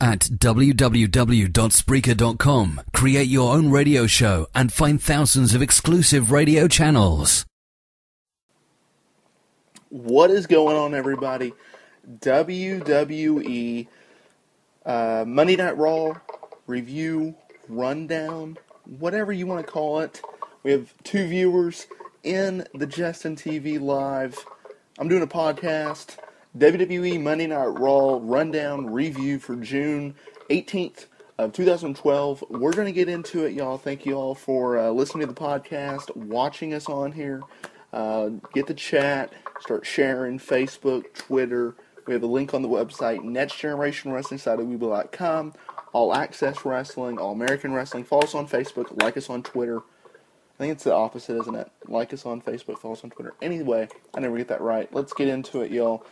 at www.spreaker.com. Create your own radio show and find thousands of exclusive radio channels. What is going on, everybody? WWE Monday Night Raw review, rundown, whatever you want to call it. We have 2 viewers in the Justin TV Live. I'm doing a podcast. WWE Monday Night Raw rundown review for June 18th of 2012. We're going to get into it, y'all. Thank you all for listening to the podcast, watching us on here. Get the chat, start sharing, Facebook, Twitter. We have a link on the website, nextgenerationwrestling.com. All Access Wrestling, All American Wrestling. Follow us on Facebook, like us on Twitter. I think it's the opposite, isn't it? Like us on Facebook, follow us on Twitter. Anyway, I never get that right. Let's get into it, y'all.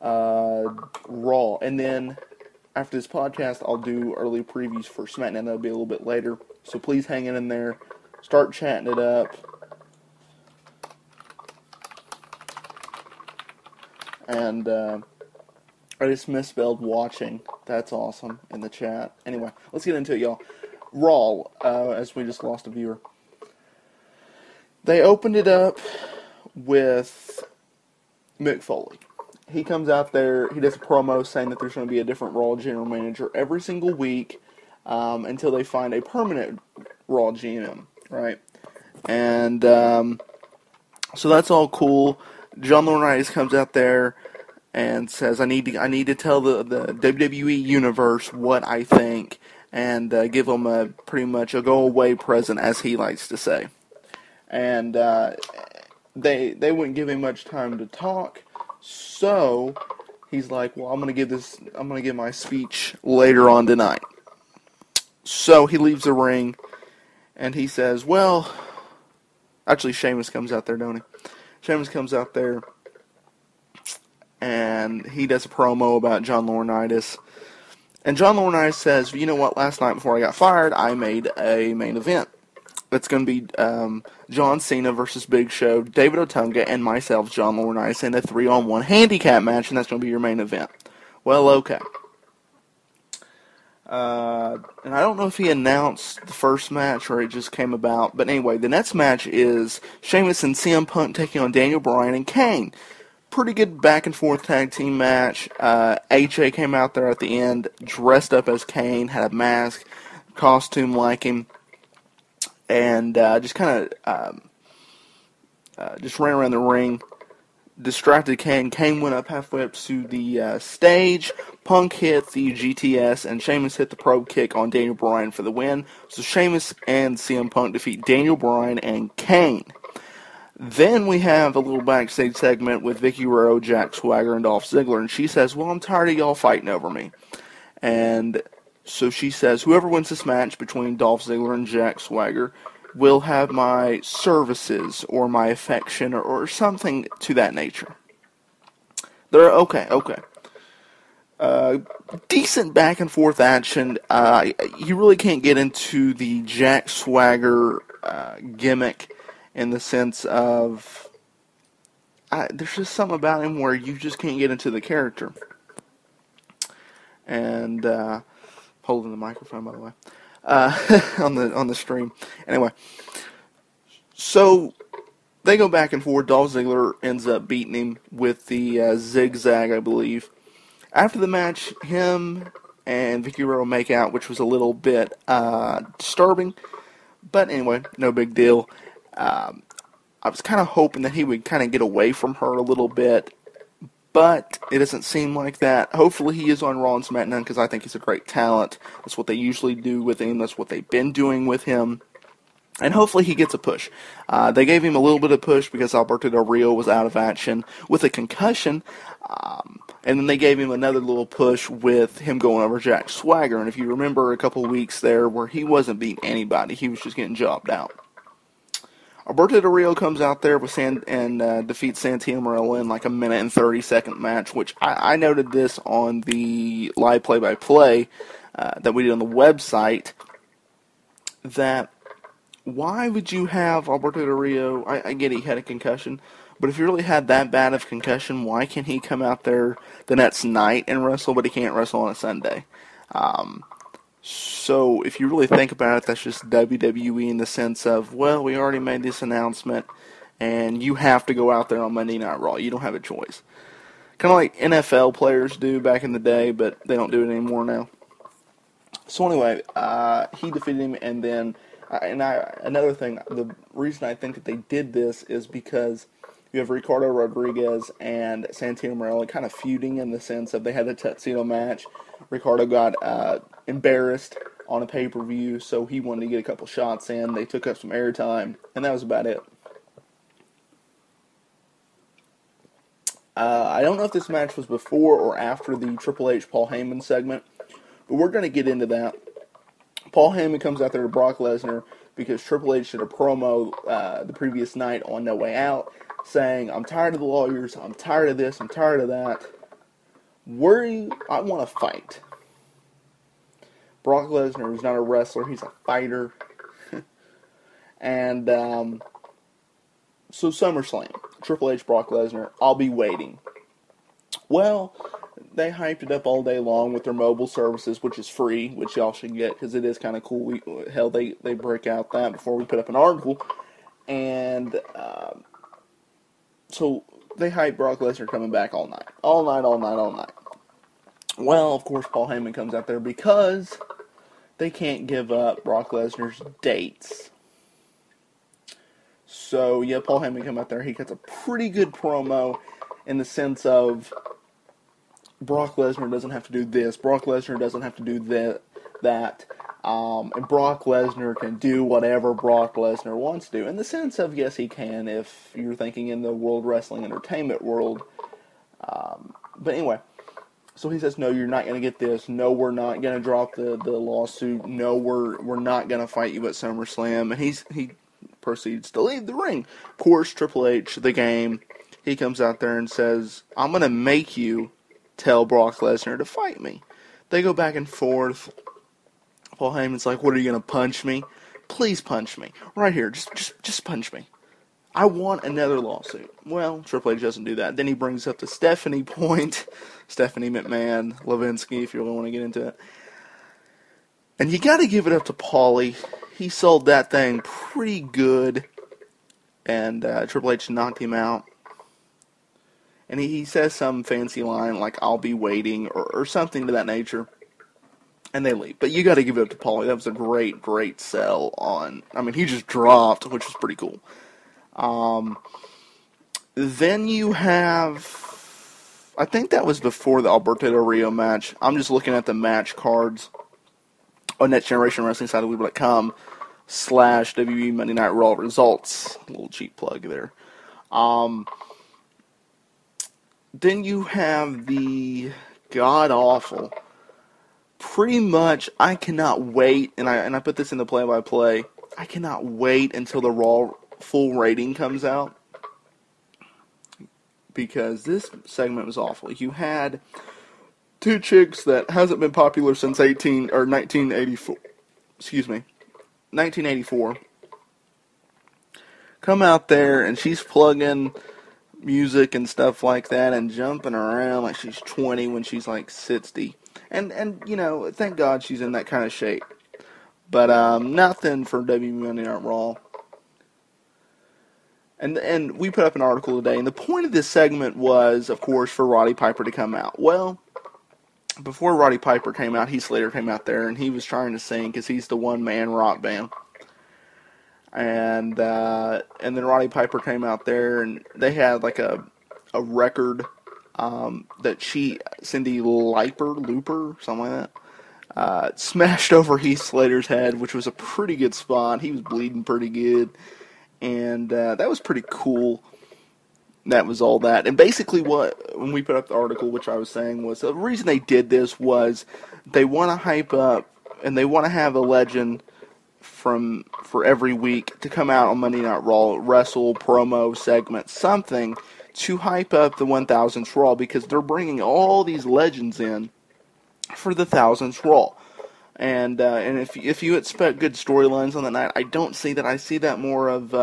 Raw. And then, after this podcast, I'll do early previews for SmackDown. That'll be a little bit later. So please hang in there. Start chatting it up. And, I just misspelled watching. That's awesome in the chat. Anyway, let's get into it, y'all. Raw, as we just lost a viewer. They opened it up with Mick Foley. He comes out there, he does a promo saying that there's going to be a different Raw general manager every single week until they find a permanent Raw GM, right? And so that's all cool. John Laurinaitis comes out there and says, I need to tell the WWE Universe what I think, and give them pretty much a go-away present, as he likes to say. And they wouldn't give him much time to talk, so he's like, well, I'm gonna give my speech later on tonight. So he leaves the ring, and he says, well, actually Sheamus comes out there, don't he? Sheamus comes out there, and he does a promo about John Laurinaitis. And John Laurinaitis says, you know what, last night before I got fired, I made a main event. It's going to be John Cena versus Big Show, David Otunga, and myself, John Laurinaitis, in a 3-on-1 handicap match, and that's going to be your main event. Well, okay. And I don't know if he announced the first match or it just came about, but anyway, the next match is Sheamus and CM Punk taking on Daniel Bryan and Kane. Pretty good back-and-forth tag team match. AJ came out there at the end, dressed up as Kane, had a mask, costume like him, and just kind of just ran around the ring, distracted Kane. Kane went up halfway up to the stage. Punk hit the GTS, and Sheamus hit the probe kick on Daniel Bryan for the win. So Sheamus and CM Punk defeat Daniel Bryan and Kane. Then we have a little backstage segment with Vicky Guerrero, Jack Swagger, and Dolph Ziggler, and she says, well, I'm tired of y'all fighting over me. And so she says, whoever wins this match between Dolph Ziggler and Jack Swagger will have my services or my affection or something to that nature. They're okay. Decent back and forth action. You really can't get into the Jack Swagger gimmick in the sense of there's just something about him where you just can't get into the character. And holding the microphone, by the way, on the stream. Anyway, so they go back and forth. Dolph Ziggler ends up beating him with the zigzag, I believe. After the match, him and Vicky Guerrero make out, which was a little bit disturbing. But anyway, no big deal. I was kind of hoping that he would kind of get away from her a little bit, but it doesn't seem like that. Hopefully he is on Raw and SmackDown because I think he's a great talent. That's what they usually do with him. That's what they've been doing with him. And hopefully he gets a push. They gave him a little bit of push because Alberto Del Rio was out of action with a concussion. And then they gave him another little push with him going over Jack Swagger. And if you remember a couple of weeks there where he wasn't beating anybody, he was just getting jobbed out. Alberto Del Rio comes out there with defeats Santino Marella in like a minute and 30-second match, which I noted this on the live play-by-play that we did on the website, that why would you have Alberto Del Rio? I get he had a concussion, but if he really had that bad of concussion, why can't he come out there the next night and wrestle, but he can't wrestle on a Sunday? So if you really think about it, that's just WWE in the sense of, well, we already made this announcement, and you have to go out there on Monday Night Raw. You don't have a choice. Kind of like NFL players do back in the day, but they don't do it anymore now. So anyway, he defeated him, and then, another thing, the reason I think that they did this is because you have Ricardo Rodriguez and Santino Marella kind of feuding in the sense of they had a tuxedo match. Ricardo got embarrassed on a pay-per-view, so he wanted to get a couple shots in. They took up some airtime, and that was about it. I don't know if this match was before or after the Triple H Paul Heyman segment, but we're going to get into that. Paul Heyman comes out there to Brock Lesnar because Triple H did a promo the previous night on No Way Out saying, I'm tired of the lawyers, I'm tired of this, I'm tired of that. I want to fight. Brock Lesnar is not a wrestler, he's a fighter. And so SummerSlam, Triple H, Brock Lesnar, I'll be waiting. Well, they hyped it up all day long with their mobile services, which is free, which y'all should get because it is kind of cool. They break out that before we put up an article. And so they hyped Brock Lesnar coming back all night. All night. Well, of course, Paul Heyman comes out there because they can't give up Brock Lesnar's dates. So, yeah, Paul Heyman come out there. He cuts a pretty good promo in the sense of Brock Lesnar doesn't have to do this. Brock Lesnar doesn't have to do that. And Brock Lesnar can do whatever Brock Lesnar wants to do. In the sense of, yes, he can if you're thinking in the World Wrestling Entertainment world. But anyway, so he says, no, you're not going to get this. No, we're not going to drop the lawsuit. No, we're not going to fight you at SummerSlam. And he proceeds to leave the ring. Of course, Triple H, the game, he comes out there and says, I'm going to make you tell Brock Lesnar to fight me. They go back and forth. Paul Heyman's like, what, are you going to punch me? Please punch me. Right here, just punch me. I want another lawsuit. Well, Triple H doesn't do that. Then he brings up the Stephanie point. Stephanie McMahon, Levinsky, if you really want to get into it. And you got to give it up to Paulie. He sold that thing pretty good. And Triple H knocked him out. And he says some fancy line like, I'll be waiting, or something to that nature. And they leave. But you got to give it up to Paulie. That was a great sell on... I mean, he just dropped, which was pretty cool. Then you have... I think that was before the Alberto Del Rio match. I'm just looking at the match cards on Next Generation Wrestling site of Weebly.com /WWE Monday Night Raw results. A little cheap plug there. Then you have the god-awful... Pretty much, I cannot wait, and I put this in the play-by-play, I cannot wait until the Raw full rating comes out, because this segment was awful. You had two chicks that hasn't been popular since 1984, come out there, and she's plugging music and stuff like that, and jumping around like she's 20 when she's like 60. And you know, thank God she's in that kind of shape. But nothing for WWE Monday Night Raw. And we put up an article today, and the point of this segment was, of course, for Roddy Piper to come out. Well, before Roddy Piper came out, Heath Slater came out there, and he was trying to sing because he's the one-man rock band. And then Roddy Piper came out there, and they had like a record that Cyndi Lauper, something like that, smashed over Heath Slater's head, which was a pretty good spot. He was bleeding pretty good, and that was pretty cool. That was all that. And basically when we put up the article, which I was saying was, the reason they did this was they want to hype up, and they want to have a legend for every week to come out on Monday Night Raw, wrestle, promo, segment, something to hype up the 1000th Raw, because they're bringing all these legends in for the 1000th Raw. And if you expect good storylines on that night, I don't see that. I see that more of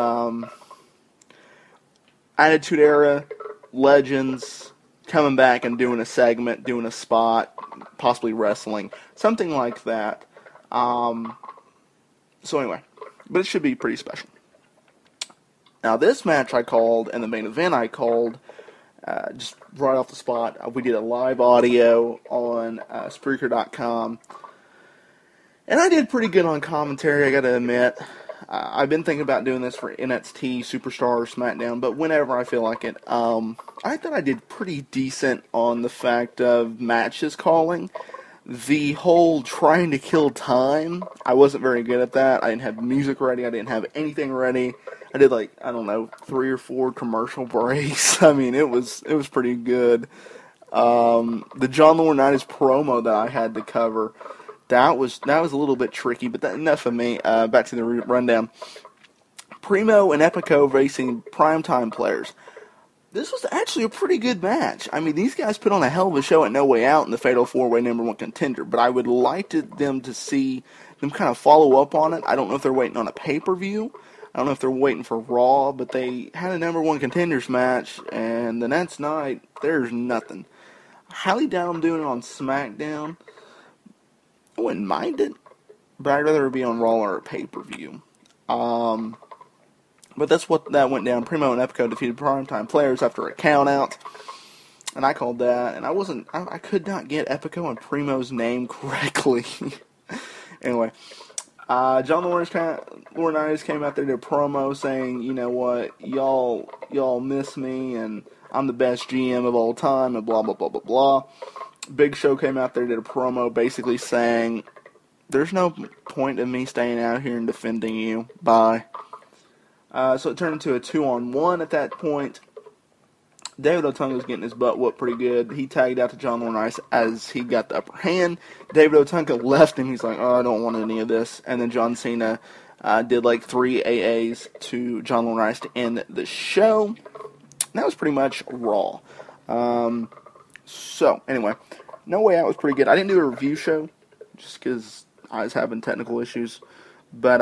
Attitude Era, Legends, coming back and doing a segment, doing a spot, possibly wrestling, something like that. So anyway, but it should be pretty special. Now this match I called, and the main event I called, just right off the spot. We did a live audio on Spreaker.com, and I did pretty good on commentary, I gotta admit. I've been thinking about doing this for NXT, Superstar, or SmackDown, but whenever I feel like it, I thought I did pretty decent on the fact of matches calling. The whole trying to kill time, I wasn't very good at that. I didn't have music ready. I didn't have anything ready. I did 3 or 4 commercial breaks. I mean, it was pretty good. The John Laurinaitis promo that I had to cover, that was a little bit tricky, but enough of me. Back to the rundown. Primo and Epico facing primetime players. This was actually a pretty good match. I mean, these guys put on a hell of a show at No Way Out in the Fatal 4-Way #1 contender, but I would like them to see them kind of follow up on it. I don't know if they're waiting on a pay-per-view. I don't know if they're waiting for Raw, but they had a #1 contenders match, and the next night, there's nothing. I highly doubt I'm doing it on SmackDown. I wouldn't mind it, but I'd rather it be on Raw or a pay-per-view. But that's what that went down. Primo and Epico defeated primetime players after a count-out, and I called that, and I could not get Epico and Primo's name correctly. Anyway, John Laurinaitis came out there to promo saying, you know what, y'all miss me, and I'm the best GM of all time, and blah, blah, blah, blah, blah. Big Show came out there, did a promo basically saying, there's no point in me staying out here and defending you. Bye. So it turned into a 2-on-1 at that point. David Otunga was getting his butt whooped pretty good. He tagged out to John Laurinaitis as he got the upper hand. David Otunga left him. He's like, oh, I don't want any of this. And then John Cena did 3 AAs to John Laurinaitis to end the show. And that was pretty much Raw. So, anyway, No Way Out was pretty good. I didn't do a review show just because I was having technical issues. But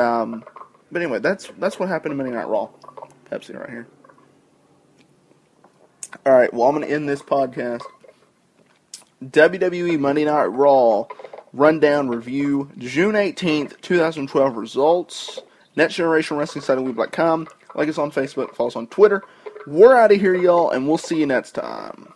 anyway, that's what happened in Monday Night Raw. Pepsi right here. Alright, well, I'm going to end this podcast. WWE Monday Night Raw Rundown Review, June 18th, 2012 results. NextGenerationWrestlingSiteOfWeeb.com. Like us on Facebook, follow us on Twitter. We're out of here, y'all, and we'll see you next time.